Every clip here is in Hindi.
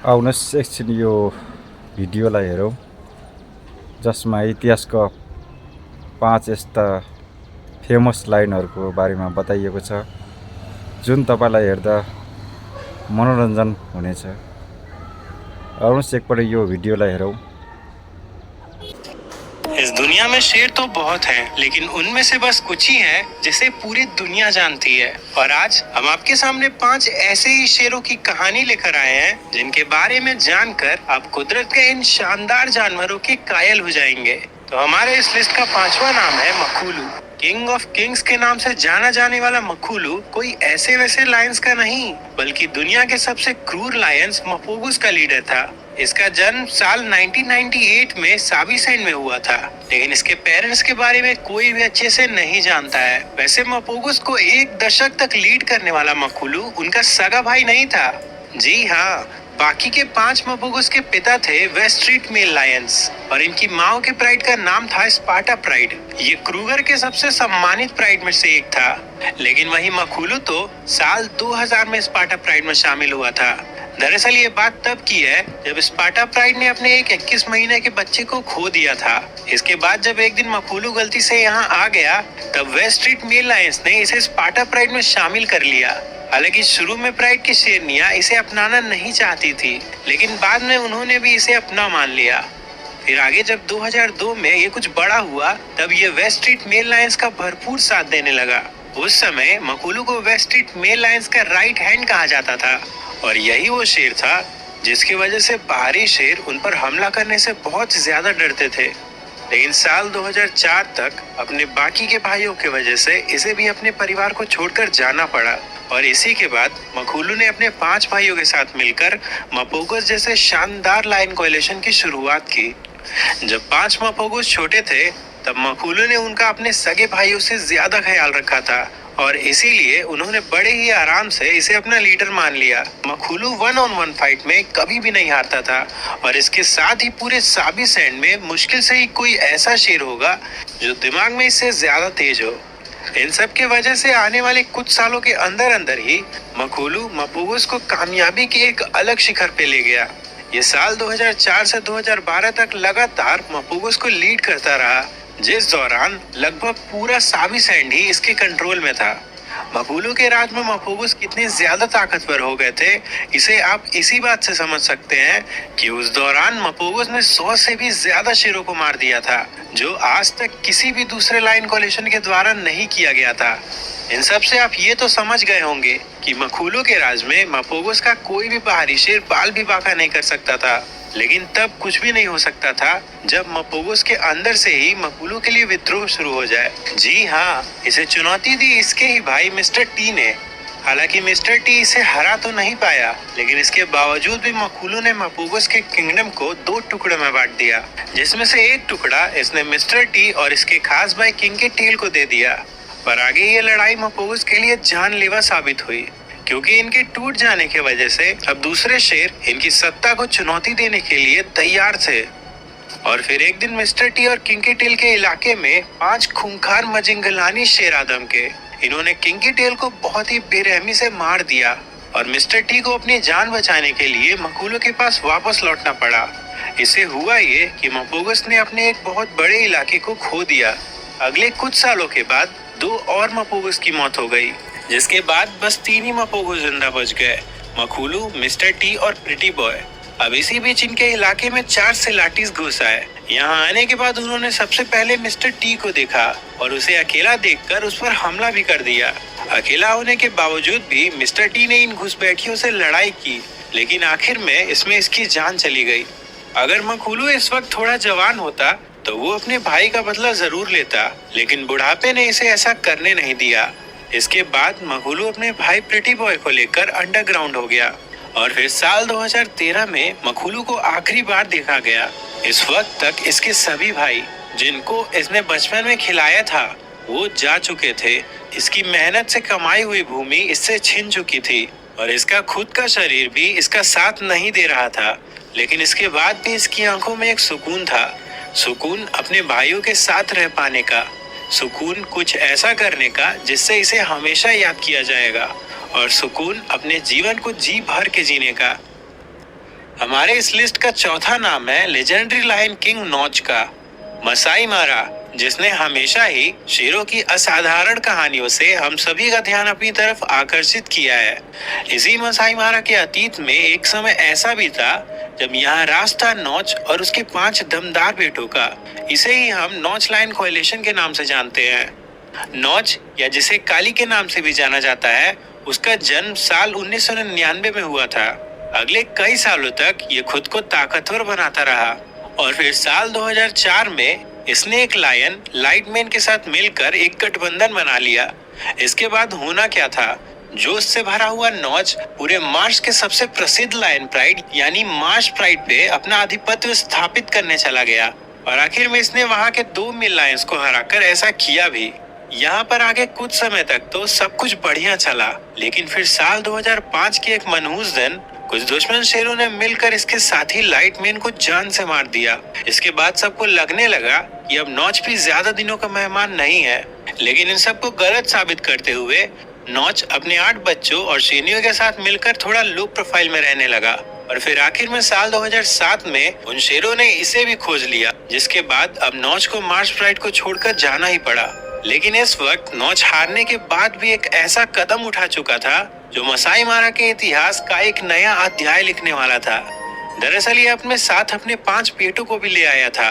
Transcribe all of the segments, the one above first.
आउनुहोस् एकछिन यो भिडियोलाई हेरौँ जसमा इतिहासका 5 यस्ता फेमस लाइनहरूको बारेमा बताइएको छ जुन तपाईलाई हेर्दा मनोरञ्जन हुनेछ। आउनुहोस् एकपल्ट यो भिडियोलाई हेरौँ। इस दुनिया में शेर तो बहुत हैं, लेकिन उनमें से बस कुछ ही हैं जिसे पूरी दुनिया जानती है। और आज हम आपके सामने 5 ऐसे ही शेरों की कहानी लेकर आए हैं जिनके बारे में जानकर आप कुदरत के इन शानदार जानवरों के कायल हो जाएंगे। तो हमारे इस लिस्ट का 5वां नाम है मखोलू। किंग ऑफ किंग्स के नाम से जाना जाने वाला मखोलू कोई ऐसे वैसे लायंस का नहीं, बल्कि दुनिया के सबसे क्रूर लायंस मफोगुस का लीडर था। इसका जन्म साल 1998 में साविसेंड में हुआ था, लेकिन इसके पेरेंट्स के बारे में कोई भी अच्छे से नहीं जानता है। वैसे मफोगुस को 1 दशक तक लीड करने वाला मखोलू उनका सगा भाई नहीं था। जी हाँ, बाकी के 5 मफोगुस के पिता थे वेस्ट स्ट्रीट मेल लायंस और इनकी माओ के प्राइड का नाम था स्पार्टा प्राइड। ये क्रूगर के सबसे सम्मानित प्राइड में से एक था, लेकिन वही मखोलू तो साल 2000 में स्पार्टा प्राइड में शामिल हुआ था। दरअसल ये बात तब की है जब स्पार्टा प्राइड ने अपने एक 21 महीने के बच्चे को खो दिया था। इसके बाद जब एक दिन मखोलू गलती से यहाँ आ गया, तब वेस्ट स्ट्रीट मेल लायंस ने इसे स्पार्टा प्राइड में शामिल कर लिया। हालांकि शुरू में प्राइड की शेरनियां इसे अपनाना नहीं चाहती थी, लेकिन बाद में उन्होंने भी इसे अपना मान लिया। फिर आगे जब 2002 में ये कुछ बड़ा हुआ, तब ये वेस्ट स्ट्रीट मेल लायंस का भरपूर साथ देने लगा। उस समय मखोलू को वेस्ट स्ट्रीट मेल लायंस का राइट हैंड कहा जाता था और यही वो शेर था जिसकी वजह से बाहरी शेर उन पर हमला करने से बहुत ज्यादा डरते थे। लेकिन साल 2004 तक अपने बाकी के भाइयों की वजह से इसे भी अपने परिवार को छोड़कर जाना पड़ा और इसी के बाद मखोलू ने अपने 5 भाइयों के साथ मिलकर मफोगुस जैसे शानदार लायन कोएलिशन की शुरुआत की। जब 5 मफोगुस छोटे थे, तब मखोलू ने उनका अपने सगे भाइयों से ज्यादा ख्याल रखा था और इसीलिए उन्होंने बड़े ही आराम से इसे अपना लीडर मान लिया। मखोलू 1-on-1 फाइट में कभी भी नहीं हारता था और इसके साथ ही पूरे साविसेंड में मुश्किल से ही कोई ऐसा शेर होगा जो दिमाग में इससे ज्यादा तेज हो। इन सब के वजह से आने वाले कुछ सालों के अंदर अंदर ही मखोलू मफोगुस को कामयाबी के एक अलग शिखर पे ले गया। ये साल 2004 से 2012 तक लगातार मफोगुस को लीड करता रहा, जिस दौरान लगभग पूरा साविसेंड ही इसके कंट्रोल में था। मखोलू के राज में मफोगुस कितने ज्यादा ताकतवर हो गए थे, इसे आप इसी बात से समझ सकते हैं कि उस दौरान मफोगुस ने 100 से भी ज्यादा शेरों को मार दिया था, जो आज तक किसी भी दूसरे लायन कोएलिशन के द्वारा नहीं किया गया था। इन सब से आप ये तो समझ गए होंगे कि मखोलू के राज में मफोगुस का कोई भी बाहरी शेर बाल भी बांका नहीं कर सकता था। लेकिन तब कुछ भी नहीं हो सकता था जब मफोगुस के अंदर से ही मखोलू के लिए विद्रोह शुरू हो जाए। जी हाँ, इसे चुनौती दी इसके ही भाई मिस्टर टी ने। हालांकि मिस्टर टी इसे हरा तो नहीं पाया, लेकिन इसके बावजूद भी मखोलू ने मफोगुस के किंगडम को 2 टुकड़ों में बांट दिया, जिसमें से एक टुकड़ा इसने मिस्टर टी और इसके खास भाई किंग के टेल को दे दिया। पर आगे ये लड़ाई मफोगुस के लिए जानलेवा साबित हुई, क्योंकि इनके टूट जाने की वजह से अब दूसरे शेर इनकी सत्ता को चुनौती देने के लिए तैयार थे। और फिर एक दिन मिस्टर टी और किंग के टेल के इलाके में 5 खूंखार मजिंगलानी शेर आदम के इन्होंने किंग के टेल को बहुत ही बेरहमी से मार दिया और मिस्टर टी को अपनी जान बचाने के लिए मखोलू के पास वापस लौटना पड़ा। इससे हुआ ये कि मफोगुस ने अपने एक बहुत बड़े इलाके को खो दिया। अगले कुछ सालों के बाद 2 और मफोगुस की मौत हो गई, जिसके बाद बस 3 ही मफोगुस जिंदा बच गए, मखोलू, मिस्टर टी और प्रिटी बॉय। अब इसी बीच इनके इलाके में 4 सिलाटीज घुस आए। यहाँ आने के बाद उन्होंने सबसे पहले मिस्टर टी को देखा और उसे अकेला देखकर उस पर हमला भी कर दिया। अकेला होने के बावजूद भी मिस्टर टी ने इन घुसपैठियों से लड़ाई की, लेकिन आखिर में इसमें इसकी जान चली गई। अगर मखोलू इस वक्त थोड़ा जवान होता तो वो अपने भाई का बदला जरूर लेता, लेकिन बुढ़ापे ने इसे ऐसा करने नहीं दिया। इसके बाद मखोलू अपने भाई प्रिटी बॉय को लेकर अंडरग्राउंड हो गया और फिर साल 2013 में मखोलू को आखिरी बार देखा गया। इस वक्त तक इसके सभी भाई, जिनको इसने बचपन में खिलाया था, वो जा चुके थे। इसकी मेहनत से कमाई हुई भूमि इससे छिन चुकी थी और इसका खुद का शरीर भी इसका साथ नहीं दे रहा था। लेकिन इसके बाद भी इसकी आंखों में एक सुकून था, सुकून अपने भाइयों के साथ रह पाने का, सुकून कुछ ऐसा करने का जिससे इसे हमेशा याद किया जाएगा और सुकून अपने जीवन को जी भर के जीने का। हमारे इस लिस्ट का चौथा नाम है लेजेंडरी लायन किंग नॉच का, मसाई मारा, जिसने हमेशा ही शेरों की असाधारण कहानियों से हम सभी का ध्यान अपनी तरफ आकर्षित किया है। इसी मसाई मारा के अतीत में एक समय ऐसा भी था जब यहाँ राज था नॉच और उसके 5 दमदार बेटों का। इसे ही हम नॉच लायन कोएलिशन के नाम से जानते हैं। नॉच, या जिसे काली के नाम से भी जाना जाता है, उसका जन्म साल 1999 में हुआ था। अगले कई सालों तक ये खुद को ताकतवर बनाता रहा और फिर साल 2004 में इसने एक लायन लाइटमैन के साथ मिलकर एक गठबंधन बना लिया। इसके बाद होना क्या था, जोश से भरा हुआ नॉच पूरे मार्स के सबसे प्रसिद्ध लायन प्राइड यानी मार्स प्राइड पे अपना आधिपत्य स्थापित करने चला गया और आखिर में इसने वहां के 2 मिल लायंस को हराकर ऐसा किया भी। यहाँ पर आगे कुछ समय तक तो सब कुछ बढ़िया चला, लेकिन फिर साल 2005 के एक मनहूस दिन कुछ दुश्मन शेरों ने मिलकर इसके साथी लाइटमैन को जान से मार दिया। इसके बाद सबको लगने लगा कि अब नॉच भी ज्यादा दिनों का मेहमान नहीं है, लेकिन इन सबको गलत साबित करते हुए नॉच अपने 8 बच्चों और शेनियों के साथ मिलकर थोड़ा लो प्रोफाइल में रहने लगा और फिर आखिर में साल 2007 में उन शेरों ने इसे भी खोज लिया, जिसके बाद अब नॉच को मार्स प्राइड को छोड़कर जाना ही पड़ा। लेकिन इस वक्त नॉच हारने के बाद भी एक ऐसा कदम उठा चुका था जो मसाई मारा के इतिहास का एक नया अध्याय लिखने वाला था। दरअसल ये अपने साथ अपने 5 बेटों को भी ले आया था,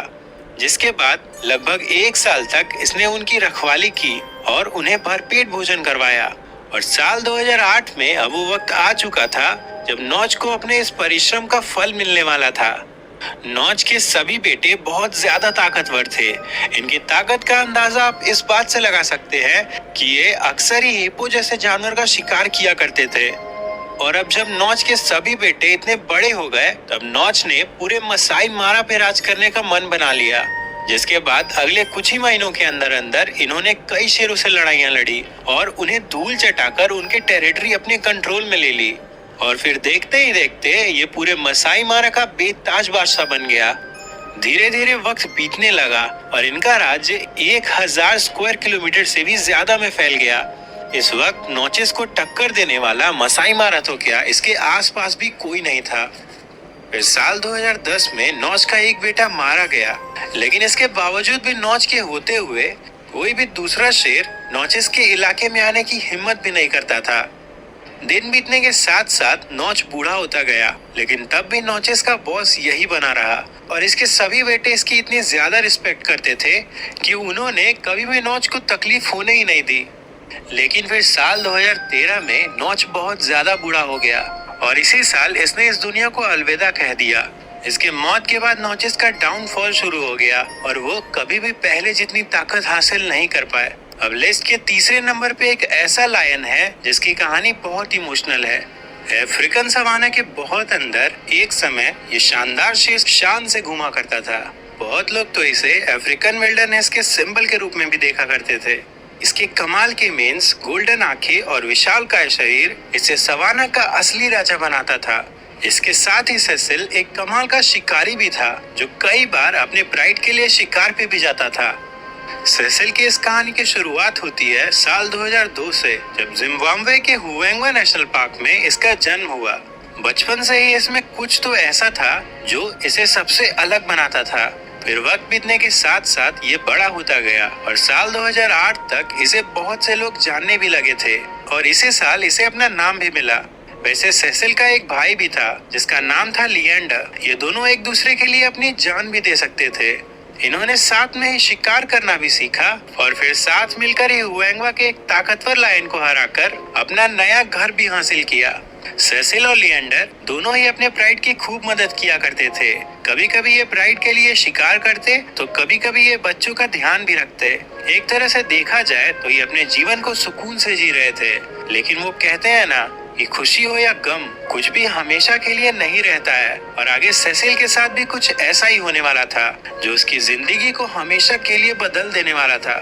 जिसके बाद लगभग 1 साल तक इसने उनकी रखवाली की और उन्हें भरपेट भोजन करवाया। और साल 2008 में अब वो वक्त आ चुका था जब नॉच को अपने इस परिश्रम का फल मिलने वाला था। नॉच के सभी बेटे बहुत ज्यादा ताकतवर थे। इनकी ताकत का अंदाजा आप इस बात से लगा सकते हैं कि ये अक्सर ही हिप्पो जैसे जानवर का शिकार किया करते थे। और अब जब नॉच के सभी बेटे इतने बड़े हो गए, तब नॉच ने पूरे मसाई मारा पे राज करने का मन बना लिया, जिसके बाद अगले कुछ ही महीनों के अंदर अंदर इन्होंने कई शेरों से लड़ाइयां लड़ी और उन्हें धूल चटाकर उनके टेरिटरी अपने कंट्रोल में ले ली। और फिर देखते ही देखते ये पूरे मसाई मारा का बेताज बादशाह बन गया। धीरे धीरे वक्त बीतने लगा और इनका राज्य 1000 स्क्वायर किलोमीटर से भी ज्यादा में फैल गया। इस वक्त नॉचेस को टक्कर देने वाला मसाई मारा तो क्या, इसके आसपास भी कोई नहीं था। फिर साल 2010 में नॉच का एक बेटा मारा गया, लेकिन इसके बावजूद भी नॉच के होते हुए कोई भी दूसरा शेर नॉचेस के इलाके में आने की हिम्मत भी नहीं करता था। दिन बीतने के साथ साथ नॉच बूढ़ा होता गया, लेकिन तब भी नॉचेस का बॉस यही बना रहा और इसके सभी बेटे इसकी इतनी ज्यादा रिस्पेक्ट करते थे कि उन्होंने कभी भी नॉच को तकलीफ होने ही नहीं दी। लेकिन फिर साल 2013 में नॉच बहुत ज्यादा बूढ़ा हो गया और इसी साल इसने इस दुनिया को अलविदा कह दिया। इसके मौत के बाद नॉचेस का डाउनफॉल शुरू हो गया और वो कभी भी पहले जितनी ताकत हासिल नहीं कर पाए। अब लिस्ट के तीसरे नंबर पे एक ऐसा लायन है जिसकी कहानी बहुत इमोशनल है। अफ्रीकन सवाना के बहुत अंदर एक समय ये शानदार शेर शान से घूमा करता था। बहुत लोग तो इसे अफ्रीकन विल्डरनेस के सिंबल के रूप में भी देखा करते थे। इसके कमाल के मेंस, गोल्डन आंखें और विशालकाय शरीर इसे सवाना का असली राजा बनाता था। इसके साथ ही सेसिल एक कमाल का शिकारी भी था जो कई बार अपने प्राइड के लिए शिकार पे भी जाता था। सेसिल की इस कहानी की शुरुआत होती है साल 2002 से, जब जिम्बाब्वे के हुएंगवा नेशनल पार्क में इसका जन्म हुआ। बचपन से ही इसमें कुछ तो ऐसा था जो इसे सबसे अलग बनाता था। फिर वक्त बीतने के साथ साथ ये बड़ा होता गया और साल 2008 तक इसे बहुत से लोग जानने भी लगे थे और इसी साल इसे अपना नाम भी मिला। वैसे सेसिल का एक भाई भी था जिसका नाम था लिएंडर। ये दोनों एक दूसरे के लिए अपनी जान भी दे सकते थे। इन्होंने साथ में ही शिकार करना भी सीखा और फिर साथ मिलकर ही हुएंगवा के एक ताकतवर लायन को हराकर अपना नया घर भी हासिल किया। सेसिल और लिएंडर दोनों ही अपने प्राइड की खूब मदद किया करते थे। कभी कभी ये प्राइड के लिए शिकार करते तो कभी कभी ये बच्चों का ध्यान भी रखते। एक तरह से देखा जाए तो ये अपने जीवन को सुकून से जी रहे थे। लेकिन वो कहते हैं ना कि खुशी हो या गम, कुछ भी हमेशा के लिए नहीं रहता है। और आगे सेसिल के साथ भी कुछ ऐसा ही होने वाला था जो उसकी जिंदगी को हमेशा के लिए बदल देने वाला था।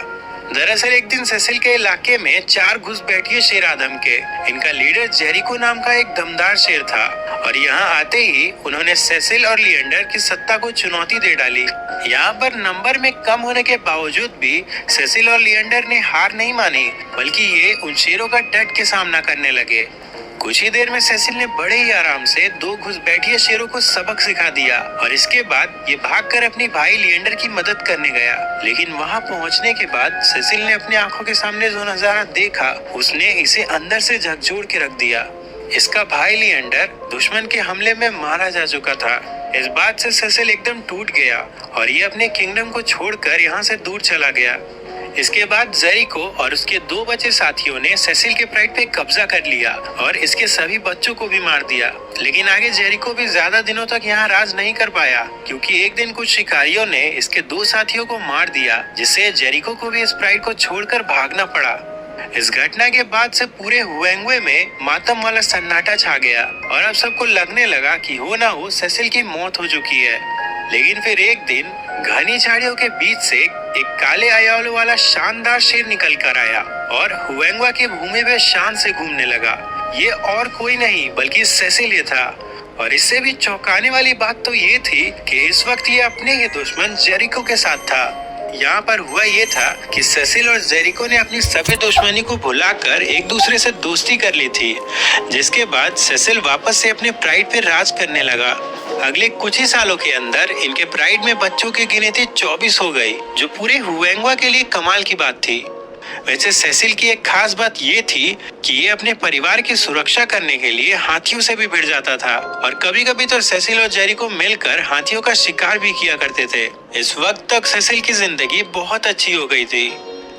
दरअसल एक दिन सेसिल के इलाके में 4 घुसपैठिए शेर आ धमके। इनका लीडर जेरिको नाम का एक दमदार शेर था और यहाँ आते ही उन्होंने सेसिल और लिएंडर की सत्ता को चुनौती दे डाली। यहाँ पर नंबर में कम होने के बावजूद भी सेसिल और लिएंडर ने हार नहीं मानी, बल्कि ये उन शेरों का डट के सामना करने लगे। कुछ ही देर में सेसिल ने बड़े ही आराम से 2 घुसपैठिए शेरों को सबक सिखा दिया और इसके बाद ये भागकर अपने भाई लिएंडर की मदद करने गया। लेकिन वहाँ पहुँचने के बाद सेसिल ने अपनी आंखों के सामने जो नजारा देखा उसने इसे अंदर से झकझोर के रख दिया। इसका भाई लिएंडर दुश्मन के हमले में मारा जा चुका था। इस बात से सेसिल एकदम टूट गया और ये अपने किंगडम को छोड़कर यहाँ से दूर चला गया। इसके बाद जेरिको और उसके 2 बचे साथियों ने सेसिल के प्राइड पे कब्जा कर लिया और इसके सभी बच्चों को भी मार दिया। लेकिन आगे जेरिको भी ज्यादा दिनों तक यहाँ राज नहीं कर पाया, क्योंकि एक दिन कुछ शिकारियों ने इसके 2 साथियों को मार दिया, जिससे जेरिको को भी इस प्राइड को छोड़कर भागना पड़ा। इस घटना के बाद से पूरे हुएंगवे में मातम वाला सन्नाटा छा गया और अब सबको लगने लगा कि हो ना हो सेसिल की मौत हो चुकी है। लेकिन फिर एक दिन घनी झाड़ियों के बीच से एक काले आयालों वाला शानदार शेर निकल कर आया और हुएंगवा की भूमि पे शान से घूमने लगा। ये और कोई नहीं बल्कि सेसिल ही था। और इससे भी चौंकाने वाली बात तो ये थी कि इस वक्त ये अपने ही दुश्मन जेरिको के साथ था। यहाँ पर हुआ ये था कि सेसिल और जेरिको ने अपनी सभी दुश्मनी को भुलाकर एक दूसरे से दोस्ती कर ली थी, जिसके बाद सेसिल वापस से अपने प्राइड पे राज करने लगा। अगले कुछ ही सालों के अंदर इनके प्राइड में बच्चों की गिनती 24 हो गई, जो पूरे हुएंगवा के लिए कमाल की बात थी। वैसे सेसिल की एक खास बात ये थी कि ये अपने परिवार की सुरक्षा करने के लिए हाथियों से भी भिड़ जाता था और कभी कभी तो सेसिल और जेरिको मिलकर हाथियों का शिकार भी किया करते थे। इस वक्त तक सेसिल की जिंदगी बहुत अच्छी हो गई थी।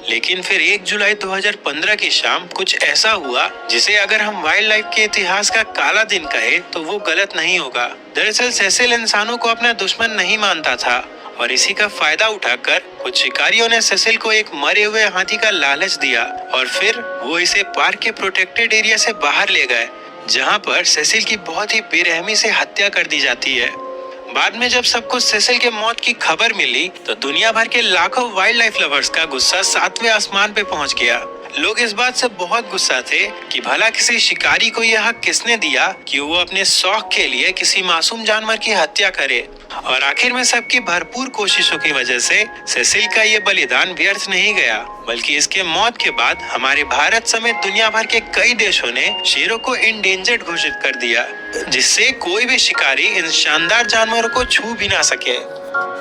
लेकिन फिर 1 जुलाई 2015 की शाम कुछ ऐसा हुआ जिसे अगर हम वाइल्ड लाइफ के इतिहास का काला दिन कहे तो वो गलत नहीं होगा। दरअसल सेसिल इंसानों को अपना दुश्मन नहीं मानता था और इसी का फायदा उठाकर कुछ शिकारियों ने सेसिल को एक मरे हुए हाथी का लालच दिया और फिर वो इसे पार्क के प्रोटेक्टेड एरिया से बाहर ले गए, जहाँ पर सेसिल की बहुत ही बेरहमी से हत्या कर दी जाती है। बाद में जब सबको सेसिल के मौत की खबर मिली तो दुनिया भर के लाखों वाइल्ड लाइफ लवर्स का गुस्सा 7वें आसमान पे पहुंच गया। लोग इस बात से बहुत गुस्सा थे कि भला किसी शिकारी को यह हक किसने दिया कि वो अपने शौक के लिए किसी मासूम जानवर की हत्या करे। और आखिर में सबकी भरपूर कोशिशों की वजह से सेसिल का ये बलिदान व्यर्थ नहीं गया, बल्कि इसके मौत के बाद हमारे भारत समेत दुनिया भर के कई देशों ने शेरों को इंडेंजर्ड घोषित कर दिया, जिससे कोई भी शिकारी इन शानदार जानवरों को छू भी ना सके।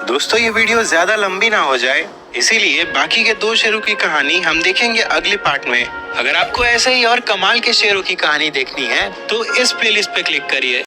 दोस्तों, ये वीडियो ज्यादा लंबी ना हो जाए, इसीलिए बाकी के 2 शेरों की कहानी हम देखेंगे अगले पार्ट में। अगर आपको ऐसे ही और कमाल के शेरों की कहानी देखनी है तो इस प्लेलिस्ट पे क्लिक करिए।